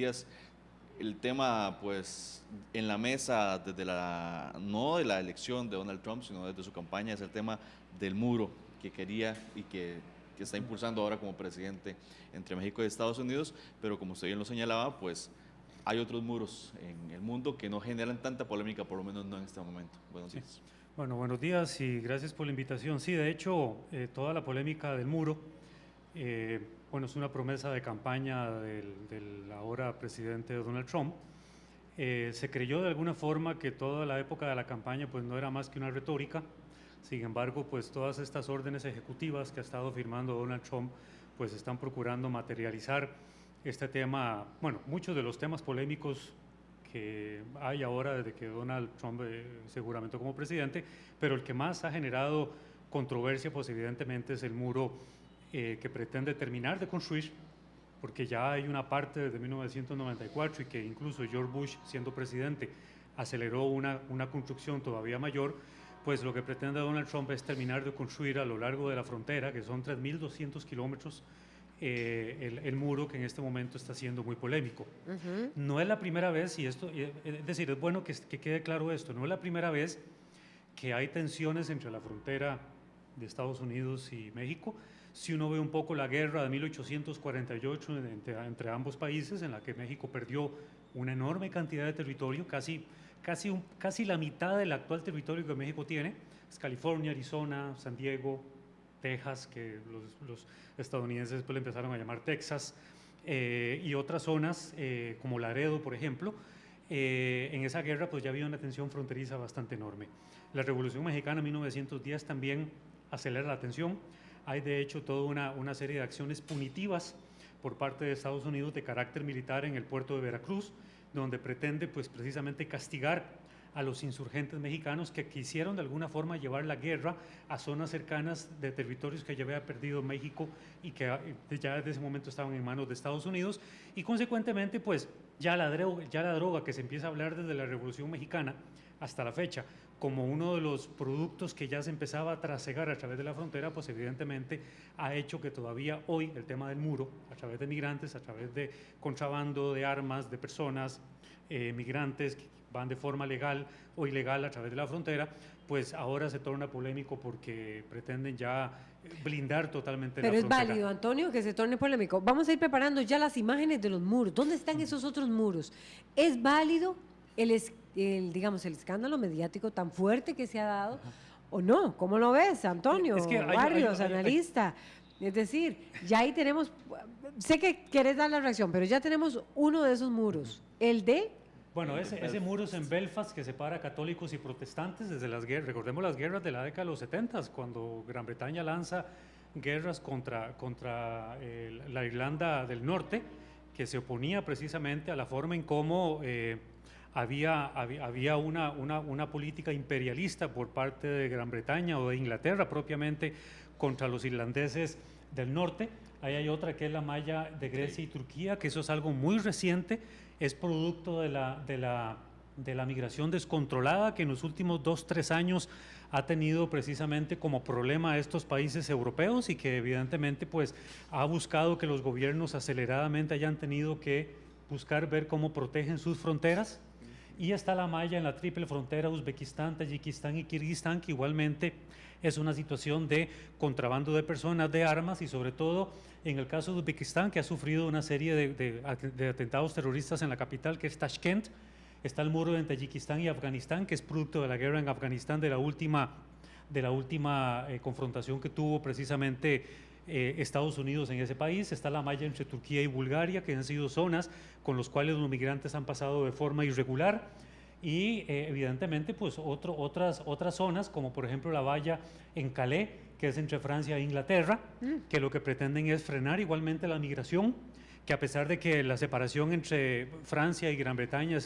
días el tema, pues, en la mesa desde no de la elección de Donald Trump, sino desde su campaña, es el tema del muro que quería y que está impulsando ahora como presidente entre México y Estados Unidos, pero como usted bien lo señalaba, pues hay otros muros en el mundo que no generan tanta polémica, por lo menos no en este momento. Buenos días. Sí. Bueno, buenos días y gracias por la invitación. Sí, de hecho, toda la polémica del muro, bueno, es una promesa de campaña del ahora presidente Donald Trump. Se creyó de alguna forma que toda la época de la campaña pues no era más que una retórica. Sin embargo, pues todas estas órdenes ejecutivas que ha estado firmando Donald Trump pues están procurando materializar este tema, bueno, muchos de los temas polémicos que hay ahora desde que Donald Trump seguramente como presidente, pero el que más ha generado controversia pues evidentemente es el muro que pretende terminar de construir, porque ya hay una parte desde 1994 y que incluso George Bush, siendo presidente, aceleró una construcción todavía mayor. Pues lo que pretende Donald Trump es terminar de construir a lo largo de la frontera, que son 3.200 kilómetros, el muro que en este momento está siendo muy polémico. No es la primera vez, y esto, es decir, es bueno que quede claro esto, no es la primera vez que hay tensiones entre la frontera de Estados Unidos y México. Si uno ve un poco la guerra de 1848 entre ambos países, en la que México perdió una enorme cantidad de territorio, casi la mitad del actual territorio que México tiene, es California, Arizona, San Diego, Texas, que los estadounidenses después le empezaron a llamar Texas, y otras zonas como Laredo, por ejemplo. En esa guerra pues ya había una tensión fronteriza bastante enorme. La Revolución Mexicana en 1910 también acelera la tensión. Hay de hecho toda una serie de acciones punitivas por parte de Estados Unidos de carácter militar en el puerto de Veracruz, donde pretende pues precisamente castigar a los insurgentes mexicanos que quisieron de alguna forma llevar la guerra a zonas cercanas de territorios que ya había perdido México y que ya desde ese momento estaban en manos de Estados Unidos, y consecuentemente pues ya la droga que se empieza a hablar desde la Revolución Mexicana hasta la fecha como uno de los productos que ya se empezaba a trasegar a través de la frontera, pues evidentemente ha hecho que todavía hoy el tema del muro, a través de migrantes, a través de contrabando de armas, de personas, migrantes que van de forma legal o ilegal a través de la frontera, pues ahora se torna polémico porque pretenden ya blindar totalmente la frontera. Pero es válido, Antonio, que se torne polémico. Vamos a ir preparando ya las imágenes de los muros. ¿Dónde están esos otros muros? ¿Es válido digamos, el escándalo mediático tan fuerte que se ha dado o no? ¿Cómo lo ves, Antonio? Es que Barrios, analista. Es decir, ya ahí tenemos, sé que quieres dar la reacción, pero ya tenemos uno de esos muros, el de... Bueno, ese muro es en Belfast que separa católicos y protestantes desde las guerras. Recordemos las guerras de la década de los 70, cuando Gran Bretaña lanza guerras contra la Irlanda del Norte, que se oponía precisamente a la forma en cómo había una política imperialista por parte de Gran Bretaña o de Inglaterra propiamente contra los irlandeses del norte. Ahí hay otra que es la malla de Grecia y Turquía, que eso es algo muy reciente, es producto de la migración descontrolada que en los últimos 2-3 años ha tenido precisamente como problema a estos países europeos y que evidentemente pues ha buscado que los gobiernos aceleradamente hayan tenido que buscar ver cómo protegen sus fronteras. Y está la malla en la triple frontera Uzbekistán, Tayikistán y Kirguistán, que igualmente es una situación de contrabando de personas, de armas, y sobre todo en el caso de Uzbekistán, que ha sufrido una serie de atentados terroristas en la capital, que es Tashkent. Está el muro en Tayikistán y Afganistán, que es producto de la guerra en Afganistán, de la última confrontación que tuvo precisamente Estados Unidos en ese país. Está la malla entre Turquía y Bulgaria, que han sido zonas con las cuales los migrantes han pasado de forma irregular, y evidentemente pues otras zonas, como por ejemplo la valla en Calais, que es entre Francia e Inglaterra, que lo que pretenden es frenar igualmente la migración, que a pesar de que la separación entre Francia y Gran Bretaña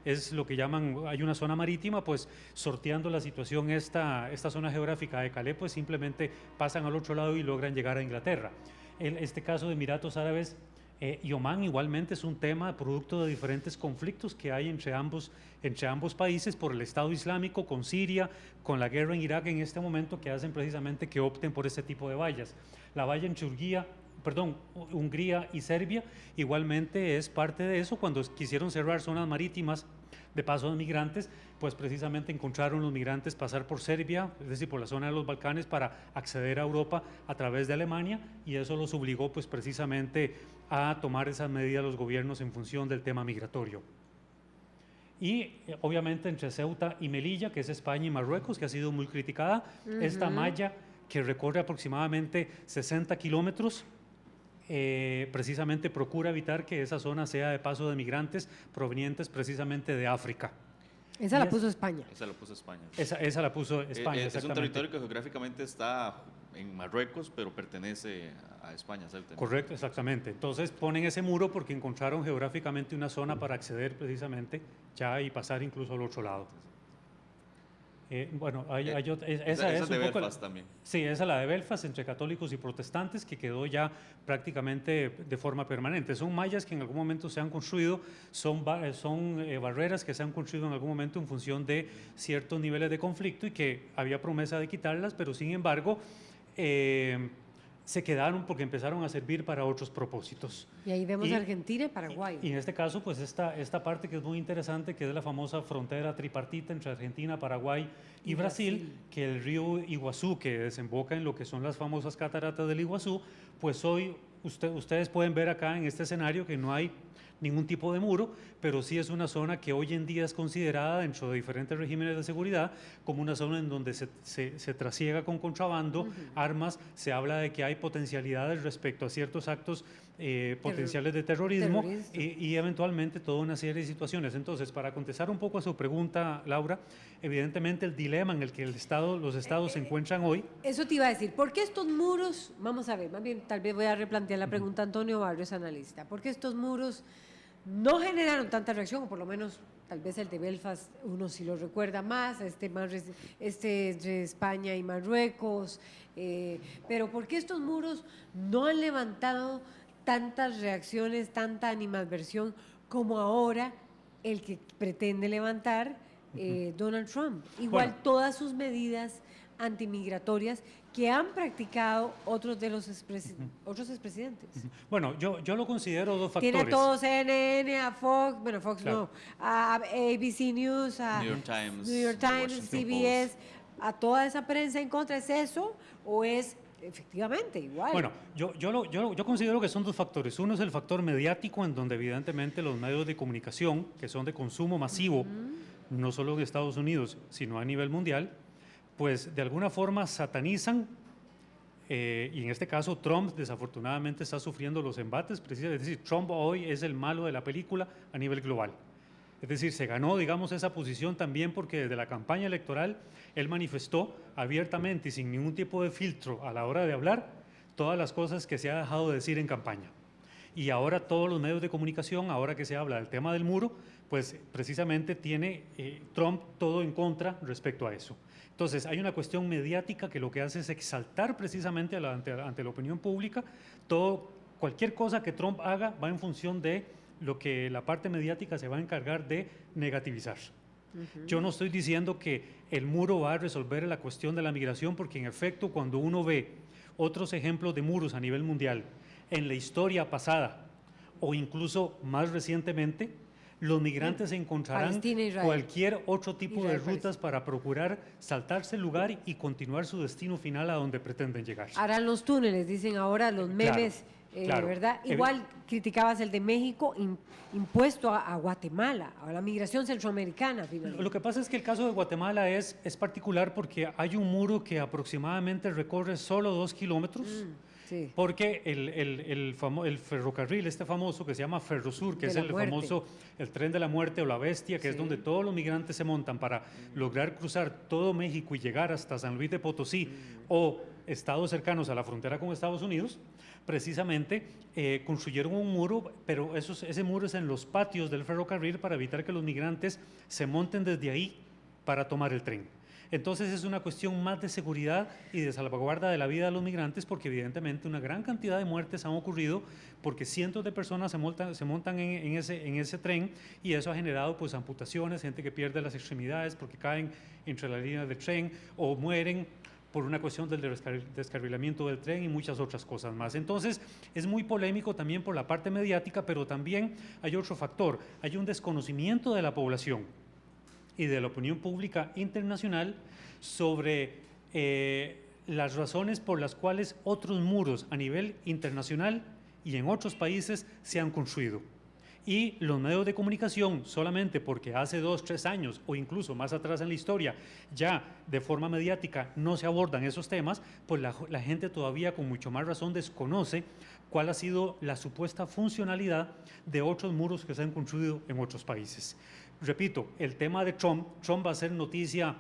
es lo que llaman, hay una zona marítima, pues sorteando la situación esta zona geográfica de Calais, pues simplemente pasan al otro lado y logran llegar a Inglaterra. Este caso de Emiratos Árabes y Omán igualmente es un tema producto de diferentes conflictos que hay entre ambos países por el Estado Islámico, con Siria, con la guerra en Irak en este momento, que hacen precisamente que opten por este tipo de vallas. La valla en Turquía perdón, Hungría y Serbia igualmente es parte de eso. Cuando quisieron cerrar zonas marítimas de paso de migrantes, pues precisamente encontraron los migrantes pasar por Serbia, es decir, por la zona de los Balcanes, para acceder a Europa a través de Alemania, y eso los obligó pues precisamente a tomar esas medidas los gobiernos en función del tema migratorio. Y obviamente entre Ceuta y Melilla, que es España y Marruecos, que ha sido muy criticada, esta malla que recorre aproximadamente 60 kilómetros, precisamente procura evitar que esa zona sea de paso de migrantes provenientes precisamente de África. Esa la puso España. Esa la puso España. Esa la puso España, Es un territorio que geográficamente está en Marruecos, pero pertenece a España. Correcto, exactamente. Entonces ponen ese muro porque encontraron geográficamente una zona para acceder precisamente ya y pasar incluso al otro lado. Bueno, esa es de un poco Belfast también. Sí, esa es la de Belfast, entre católicos y protestantes, que quedó ya prácticamente de forma permanente. Son mallas que en algún momento se han construido, son barreras que se han construido en algún momento en función de ciertos niveles de conflicto y que había promesa de quitarlas, pero sin embargo se quedaron porque empezaron a servir para otros propósitos. Y ahí vemos Argentina y Paraguay. Y en este caso, pues esta parte que es muy interesante, que es la famosa frontera tripartita entre Argentina, Paraguay y Brasil, que el río Iguazú, que desemboca en lo que son las famosas cataratas del Iguazú, pues hoy ustedes pueden ver acá en este escenario que no hay ningún tipo de muro, pero sí es una zona que hoy en día es considerada dentro de diferentes regímenes de seguridad como una zona en donde se trasiega con contrabando, armas, se habla de que hay potencialidades respecto a ciertos actos potenciales de terrorismo y eventualmente toda una serie de situaciones. Entonces, para contestar un poco a su pregunta, Laura, evidentemente el dilema en el que los estados se encuentran hoy. Eso te iba a decir, ¿por qué estos muros? Vamos a ver, más bien tal vez voy a replantear la pregunta a Antonio Barrios, analista. ¿Por qué estos muros no generaron tanta reacción, o por lo menos tal vez el de Belfast uno sí lo recuerda más, este de España y Marruecos, pero ¿por qué estos muros no han levantado tantas reacciones, tanta animadversión como ahora el que pretende levantar Donald Trump? Igual todas sus medidas antimigratorias que han practicado otros de los otros expresidentes. Bueno, yo lo considero dos factores. Tiene a todo CNN, a Fox, bueno, Fox claro. No, a ABC News, a New York Times, CBS, a toda esa prensa en contra. ¿Es eso o es efectivamente igual? Bueno, yo considero que son dos factores. Uno es el factor mediático, en donde evidentemente los medios de comunicación, que son de consumo masivo, no solo en Estados Unidos, sino a nivel mundial, pues de alguna forma satanizan, y en este caso Trump desafortunadamente está sufriendo los embates, precisamente, es decir, Trump hoy es el malo de la película a nivel global. Es decir, se ganó, digamos, esa posición también porque desde la campaña electoral él manifestó abiertamente y sin ningún tipo de filtro a la hora de hablar todas las cosas que se ha dejado de decir en campaña. Y ahora todos los medios de comunicación, ahora que se habla del tema del muro, pues precisamente tiene Trump todo en contra respecto a eso. Entonces, hay una cuestión mediática que lo que hace es exaltar precisamente ante la opinión pública. Cualquier cosa que Trump haga va en función de lo que la parte mediática se va a encargar de negativizar. Yo no estoy diciendo que el muro va a resolver la cuestión de la migración, porque en efecto, cuando uno ve otros ejemplos de muros a nivel mundial en la historia pasada o incluso más recientemente, los migrantes encontrarán cualquier otro tipo de rutas para procurar saltarse el lugar y continuar su destino final a donde pretenden llegar. Harán los túneles, dicen ahora los memes, claro. ¿Verdad? Igual criticabas el de México impuesto a Guatemala, a la migración centroamericana. Finalmente. Lo que pasa es que el caso de Guatemala es particular porque hay un muro que aproximadamente recorre solo 2 kilómetros. Sí. Porque el ferrocarril, este famoso que se llama Ferrosur, que es el famoso el tren de la muerte o la bestia, que es donde todos los migrantes se montan para lograr cruzar todo México y llegar hasta San Luis de Potosí o estados cercanos a la frontera con Estados Unidos, precisamente construyeron un muro, pero ese muro es en los patios del ferrocarril para evitar que los migrantes se monten desde ahí para tomar el tren. Entonces es una cuestión más de seguridad y de salvaguarda de la vida de los migrantes, porque evidentemente una gran cantidad de muertes han ocurrido porque cientos de personas se montan en ese tren, y eso ha generado pues amputaciones, gente que pierde las extremidades porque caen entre las líneas del tren o mueren por una cuestión del descarrilamiento del tren y muchas otras cosas más. Entonces, es muy polémico también por la parte mediática, pero también hay otro factor, hay un desconocimiento de la población y de la opinión pública internacional sobre las razones por las cuales otros muros a nivel internacional y en otros países se han construido. Y los medios de comunicación, solamente porque hace 2, 3 años o incluso más atrás en la historia ya de forma mediática no se abordan esos temas, pues la gente todavía con mucho más razón desconoce cuál ha sido la supuesta funcionalidad de otros muros que se han construido en otros países. Repito, el tema de Trump va a ser noticia,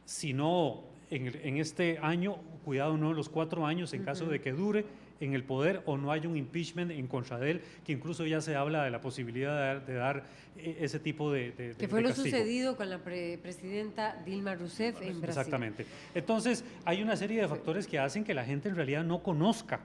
si no en este año, cuidado, no en los 4 años, en caso de que dure en el poder o no haya un impeachment en contra de él, que incluso ya se habla de la posibilidad de dar ese tipo de que fue de lo castigo. sucedido con la presidenta Dilma Rousseff en Brasil. Exactamente. Entonces, hay una serie de factores que hacen que la gente en realidad no conozca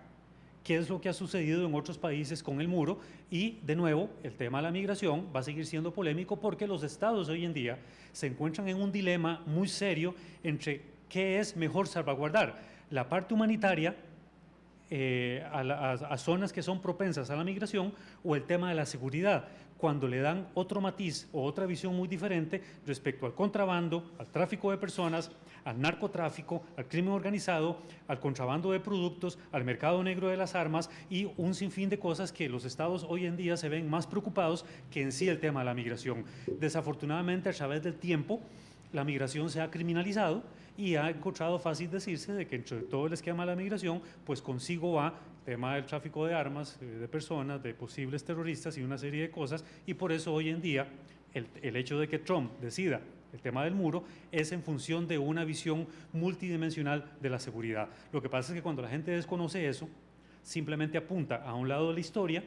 qué es lo que ha sucedido en otros países con el muro y, de nuevo, el tema de la migración va a seguir siendo polémico porque los estados hoy en día se encuentran en un dilema muy serio entre qué es mejor salvaguardar, la parte humanitaria a zonas que son propensas a la migración o el tema de la seguridad, cuando le dan otro matiz o otra visión muy diferente respecto al contrabando, al tráfico de personas, al narcotráfico, al crimen organizado, al contrabando de productos, al mercado negro de las armas y un sinfín de cosas que los estados hoy en día se ven más preocupados que en sí el tema de la migración. Desafortunadamente, a través del tiempo, la migración se ha criminalizado y ha encontrado fácil decirse de que entre todo el esquema de la migración, pues consigo va el tema del tráfico de armas, de personas, de posibles terroristas y una serie de cosas, y por eso hoy en día el hecho de que Trump decida el tema del muro es en función de una visión multidimensional de la seguridad. Lo que pasa es que cuando la gente desconoce eso, simplemente apunta a un lado de la historia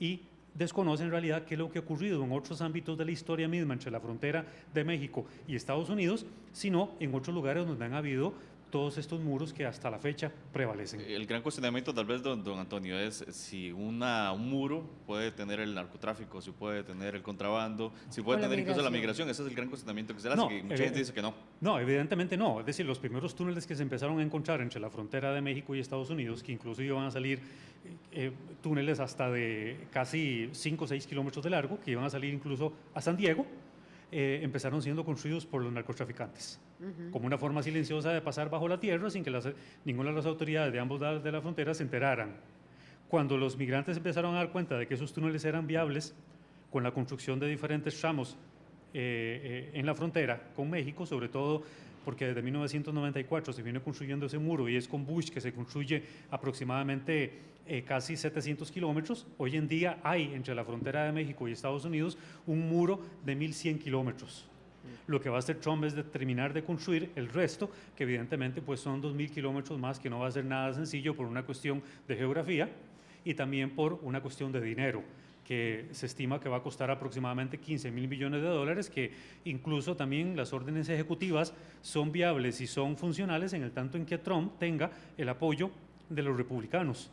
y desconoce en realidad qué es lo que ha ocurrido en otros ámbitos de la historia misma entre la frontera de México y Estados Unidos, sino en otros lugares donde han habido todos estos muros que hasta la fecha prevalecen. El gran cuestionamiento tal vez, don Antonio, es si un muro puede tener el narcotráfico, si puede tener el contrabando, si puede tener incluso la migración. Ese es el gran cuestionamiento que se hace, que mucha gente dice que no. No, evidentemente no. Es decir, los primeros túneles que se empezaron a encontrar entre la frontera de México y Estados Unidos, que incluso iban a salir túneles hasta de casi 5 o 6 kilómetros de largo, que iban a salir incluso a San Diego, empezaron siendo construidos por los narcotraficantes, como una forma silenciosa de pasar bajo la tierra sin que ninguna de las autoridades de ambos lados de la frontera se enteraran. Cuando los migrantes empezaron a dar cuenta de que esos túneles eran viables, con la construcción de diferentes tramos en la frontera con México, sobre todo porque desde 1994 se viene construyendo ese muro y es con Bush que se construye aproximadamente casi 700 kilómetros. Hoy en día hay entre la frontera de México y Estados Unidos un muro de 1.100 kilómetros. Lo que va a hacer Trump es terminar de construir el resto, que evidentemente pues son 2.000 kilómetros más, que no va a ser nada sencillo por una cuestión de geografía y también por una cuestión de dinero, que se estima que va a costar aproximadamente 15.000 millones de dólares, que incluso también las órdenes ejecutivas son viables y son funcionales en el tanto en que Trump tenga el apoyo de los republicanos,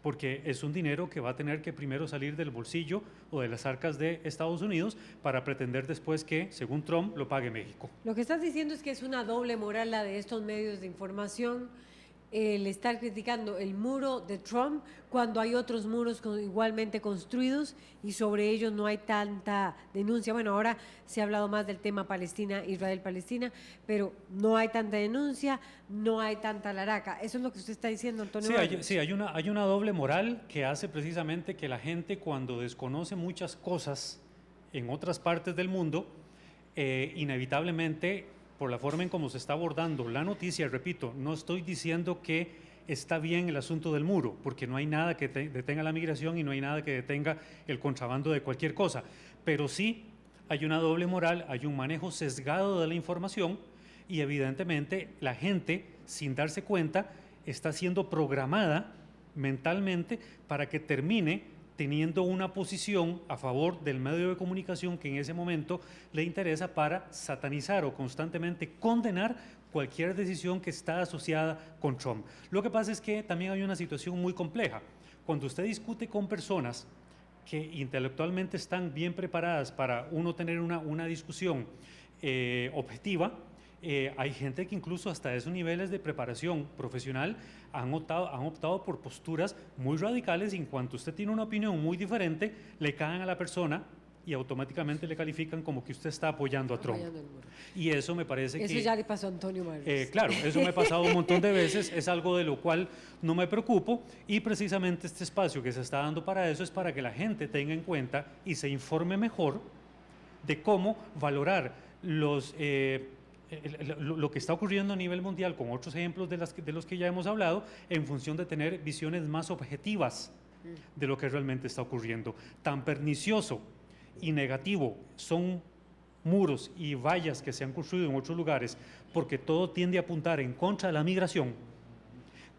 porque es un dinero que va a tener que primero salir del bolsillo o de las arcas de Estados Unidos para pretender después que, según Trump, lo pague México. Lo que estás diciendo es que es una doble moral la de estos medios de información, el estar criticando el muro de Trump cuando hay otros muros igualmente construidos y sobre ellos no hay tanta denuncia. Bueno, ahora se ha hablado más del tema Palestina, Israel-Palestina, pero no hay tanta denuncia, no hay tanta laraca. ¿Eso es lo que usted está diciendo, Antonio? Sí, hay una doble moral que hace precisamente que la gente, cuando desconoce muchas cosas en otras partes del mundo, inevitablemente, por la forma en cómo se está abordando la noticia, repito, no estoy diciendo que está bien el asunto del muro, porque no hay nada que detenga la migración y no hay nada que detenga el contrabando de cualquier cosa, pero sí hay una doble moral, hay un manejo sesgado de la información y evidentemente la gente, sin darse cuenta, está siendo programada mentalmente para que termine teniendo una posición a favor del medio de comunicación que en ese momento le interesa para satanizar o constantemente condenar cualquier decisión que está asociada con Trump. Lo que pasa es que también hay una situación muy compleja. Cuando usted discute con personas que intelectualmente están bien preparadas para uno tener una discusión objetiva, hay gente que incluso hasta esos niveles de preparación profesional han optado por posturas muy radicales y en cuanto usted tiene una opinión muy diferente, le caen a la persona y automáticamente le califican como que usted está apoyando a Trump. Apoyando el muro. Y eso me parece Eso que... ya le pasó a Antonio Mares. claro, eso me ha pasado un montón de veces, es algo de lo cual no me preocupo y precisamente este espacio que se está dando para eso es para que la gente tenga en cuenta y se informe mejor de cómo valorar lo que está ocurriendo a nivel mundial con otros ejemplos de los que ya hemos hablado en función de tener visiones más objetivas de lo que realmente está ocurriendo. Tan pernicioso y negativo son muros y vallas que se han construido en otros lugares porque todo tiende a apuntar en contra de la migración,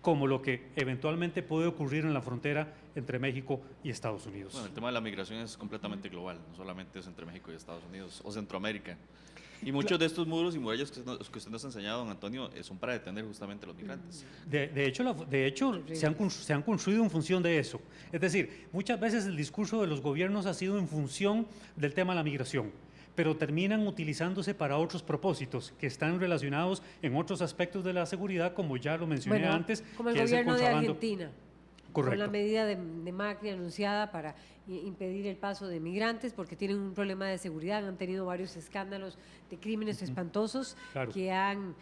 como lo que eventualmente puede ocurrir en la frontera entre México y Estados Unidos. Bueno, el tema de la migración es completamente global, no solamente es entre México y Estados Unidos o Centroamérica. Y muchos de estos muros y murallas que usted nos ha enseñado, don Antonio, son para detener justamente a los migrantes. De hecho se han construido en función de eso. Es decir, muchas veces el discurso de los gobiernos ha sido en función del tema de la migración, pero terminan utilizándose para otros propósitos que están relacionados en otros aspectos de la seguridad, como ya lo mencioné antes, como el que es el gobierno de contrabando. Argentina. Correcto. Con la medida de Macri anunciada para impedir el paso de migrantes porque tienen un problema de seguridad, han tenido varios escándalos de crímenes espantosos Claro. que han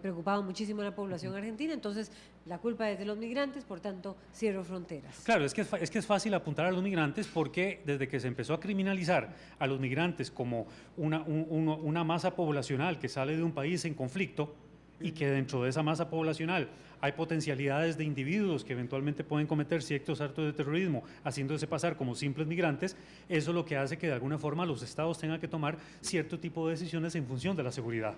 preocupado muchísimo a la población argentina, entonces la culpa es de los migrantes, por tanto cierro fronteras. Claro, es que es fácil apuntar a los migrantes porque desde que se empezó a criminalizar a los migrantes como una masa poblacional que sale de un país en conflicto y que dentro de esa masa poblacional hay potencialidades de individuos que eventualmente pueden cometer ciertos actos de terrorismo haciéndose pasar como simples migrantes, eso es lo que hace que de alguna forma los estados tengan que tomar cierto tipo de decisiones en función de la seguridad.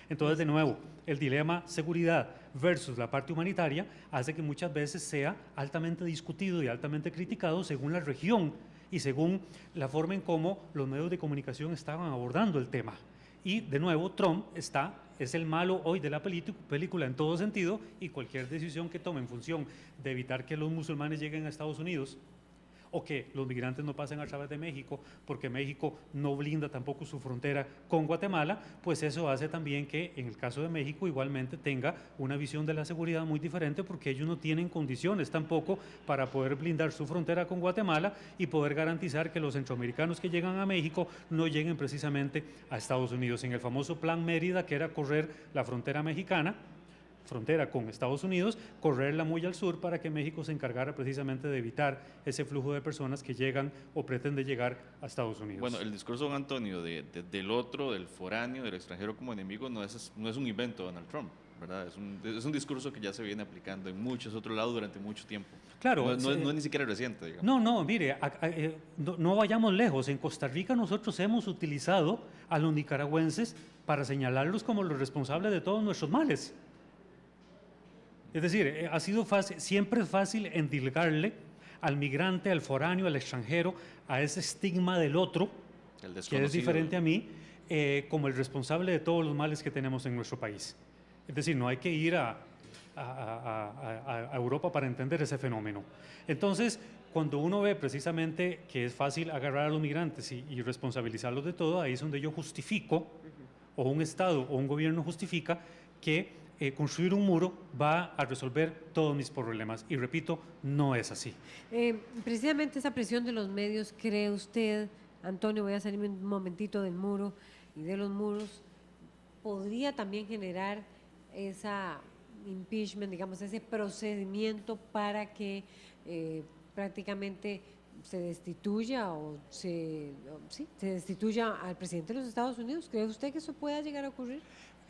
Entonces, de nuevo, el dilema seguridad versus la parte humanitaria hace que muchas veces sea altamente discutido y altamente criticado según la región y según la forma en cómo los medios de comunicación estaban abordando el tema. Y, de nuevo, Trump es el malo hoy de la película en todo sentido y cualquier decisión que tome en función de evitar que los musulmanes lleguen a Estados Unidos o que los migrantes no pasen a través de México porque México no blinda tampoco su frontera con Guatemala, pues eso hace también que en el caso de México igualmente tenga una visión de la seguridad muy diferente porque ellos no tienen condiciones tampoco para poder blindar su frontera con Guatemala y poder garantizar que los centroamericanos que llegan a México no lleguen precisamente a Estados Unidos. En el famoso Plan Mérida, que era correr la frontera mexicana, frontera con Estados Unidos, correrla muy al sur para que México se encargara precisamente de evitar ese flujo de personas que llegan o pretenden llegar a Estados Unidos. Bueno, el discurso de don Antonio del otro, del foráneo, del extranjero como enemigo, no es un invento de Donald Trump, ¿verdad? Es un discurso que ya se viene aplicando en muchos otros lados durante mucho tiempo. Claro, no es ni siquiera reciente, digamos. No, mire, no vayamos lejos. En Costa Rica nosotros hemos utilizado a los nicaragüenses para señalarlos como los responsables de todos nuestros males. Es decir, ha sido fácil, siempre es fácil endilgarle al migrante, al foráneo, al extranjero, a ese estigma del otro, que es diferente a mí, como el responsable de todos los males que tenemos en nuestro país. Es decir, no hay que ir a Europa para entender ese fenómeno. Entonces, cuando uno ve precisamente que es fácil agarrar a los migrantes y responsabilizarlos de todo, ahí es donde yo justifico, o un Estado o un gobierno justifica que construir un muro va a resolver todos mis problemas. Y repito, no es así. Precisamente esa presión de los medios, ¿cree usted, Antonio, voy a salirme un momentito del muro y de los muros, podría también generar esa impeachment, digamos, ese procedimiento para que prácticamente se destituya se destituya al presidente de los Estados Unidos? ¿Cree usted que eso pueda llegar a ocurrir?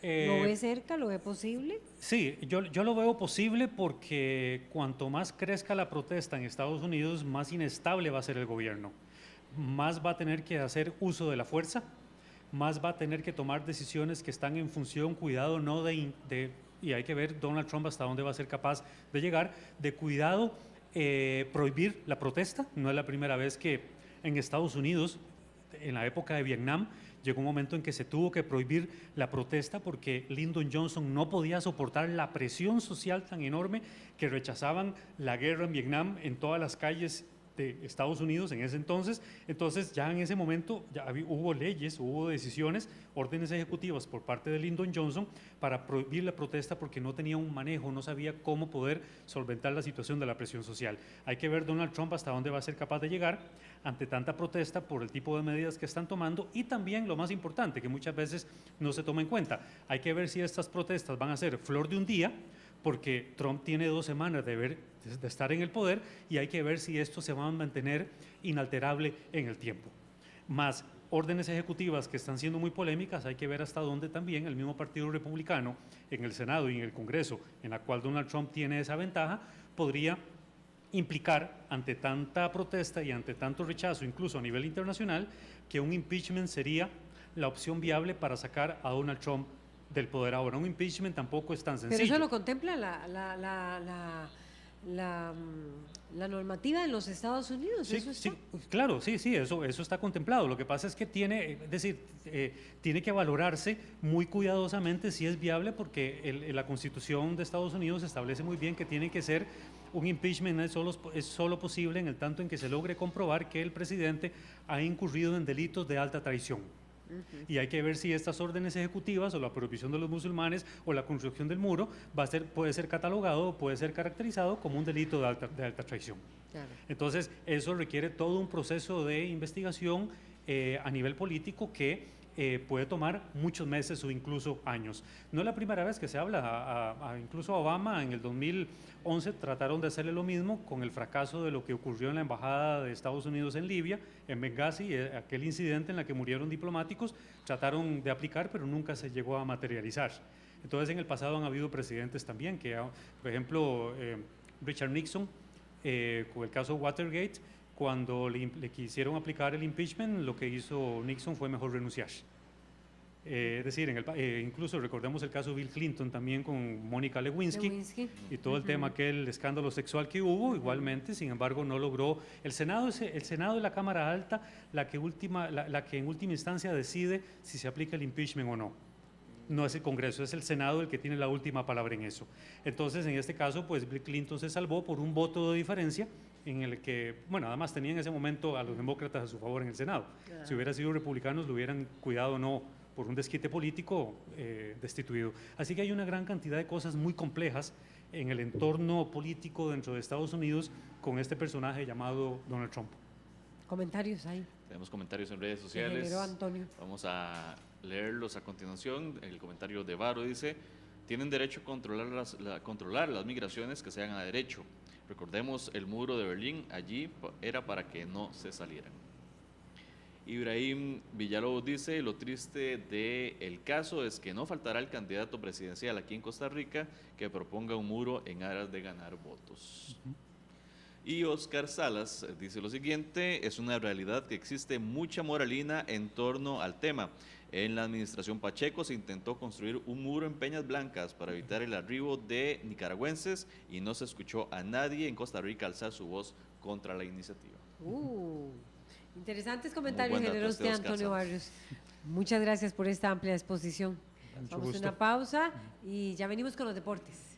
¿Lo ve cerca? ¿Lo ve posible? Sí, yo lo veo posible porque cuanto más crezca la protesta en Estados Unidos, más inestable va a ser el gobierno. Más va a tener que hacer uso de la fuerza, más va a tener que tomar decisiones que están en función, cuidado, no y hay que ver Donald Trump hasta dónde va a ser capaz de llegar, de cuidado, prohibir la protesta. No es la primera vez que en Estados Unidos, en la época de Vietnam, llegó un momento en que se tuvo que prohibir la protesta porque Lyndon Johnson no podía soportar la presión social tan enorme que rechazaban la guerra en Vietnam en todas las calles de Estados Unidos en ese entonces. Entonces ya en ese momento hubo leyes, hubo decisiones, órdenes ejecutivas por parte de Lyndon Johnson para prohibir la protesta porque no tenía un manejo, no sabía cómo poder solventar la situación de la presión social. Hay que ver Donald Trump hasta dónde va a ser capaz de llegar ante tanta protesta por el tipo de medidas que están tomando, y también lo más importante, que muchas veces no se toma en cuenta, hay que ver si estas protestas van a ser flor de un día, porque Trump tiene 2 semanas de estar en el poder, y hay que ver si esto se va a mantener inalterable en el tiempo. Más órdenes ejecutivas que están siendo muy polémicas, hay que ver hasta dónde también el mismo Partido Republicano en el Senado y en el Congreso, en la cual Donald Trump tiene esa ventaja, podría implicar ante tanta protesta y ante tanto rechazo, incluso a nivel internacional, que un impeachment sería la opción viable para sacar a Donald Trump del poder. Ahora, un impeachment tampoco es tan sencillo. Pero eso lo contempla la normativa en los Estados Unidos. Sí, ¿Eso está? sí, claro, sí, eso está contemplado. Lo que pasa es que tiene que valorarse muy cuidadosamente si es viable, porque la Constitución de Estados Unidos establece muy bien que tiene que ser un impeachment, es solo posible en el tanto en que se logre comprobar que el presidente ha incurrido en delitos de alta traición. Y hay que ver si estas órdenes ejecutivas o la prohibición de los musulmanes o la construcción del muro puede ser catalogado o puede ser caracterizado como un delito de alta traición. Claro. Entonces, eso requiere todo un proceso de investigación a nivel político que puede tomar muchos meses o incluso años. No es la primera vez que se habla, incluso a Obama en el 2011 trataron de hacerle lo mismo con el fracaso de lo que ocurrió en la embajada de Estados Unidos en Libia, en Benghazi, aquel incidente en el que murieron diplomáticos, trataron de aplicar, pero nunca se llegó a materializar. Entonces, en el pasado han habido presidentes también, por ejemplo, Richard Nixon, con el caso Watergate, cuando le quisieron aplicar el impeachment, lo que hizo Nixon fue mejor renunciar. Es decir, incluso recordemos el caso Bill Clinton también con Mónica Lewinsky y todo el tema, aquel escándalo sexual que hubo, igualmente, sin embargo, no logró. El Senado es la Cámara Alta la que en última instancia decide si se aplica el impeachment o no. No es el Congreso, es el Senado el que tiene la última palabra en eso. Entonces, en este caso, pues Bill Clinton se salvó por un voto de diferencia, en el que, bueno, además tenía en ese momento a los demócratas a su favor en el Senado. Si hubiera sido republicanos, lo hubieran cuidado o no por un desquite político, destituido. Así que hay una gran cantidad de cosas muy complejas en el entorno político dentro de Estados Unidos con este personaje llamado Donald Trump. Comentarios ahí. Tenemos comentarios en redes sociales. Antonio. Vamos a leerlos a continuación. El comentario de Varo dice: tienen derecho a controlar las migraciones que sean a derecho. Recordemos el muro de Berlín, allí era para que no se salieran. Ibrahim Villalobos dice: lo triste del caso es que no faltará el candidato presidencial aquí en Costa Rica que proponga un muro en aras de ganar votos. Y Oscar Salas dice lo siguiente: es una realidad que existe mucha moralina en torno al tema. En la administración Pacheco se intentó construir un muro en Peñas Blancas para evitar el arribo de nicaragüenses y no se escuchó a nadie en Costa Rica alzar su voz contra la iniciativa. Interesantes comentarios generosos de Antonio Salas. Barrios. Muchas gracias por esta amplia exposición. Vamos a una pausa y ya venimos con los deportes.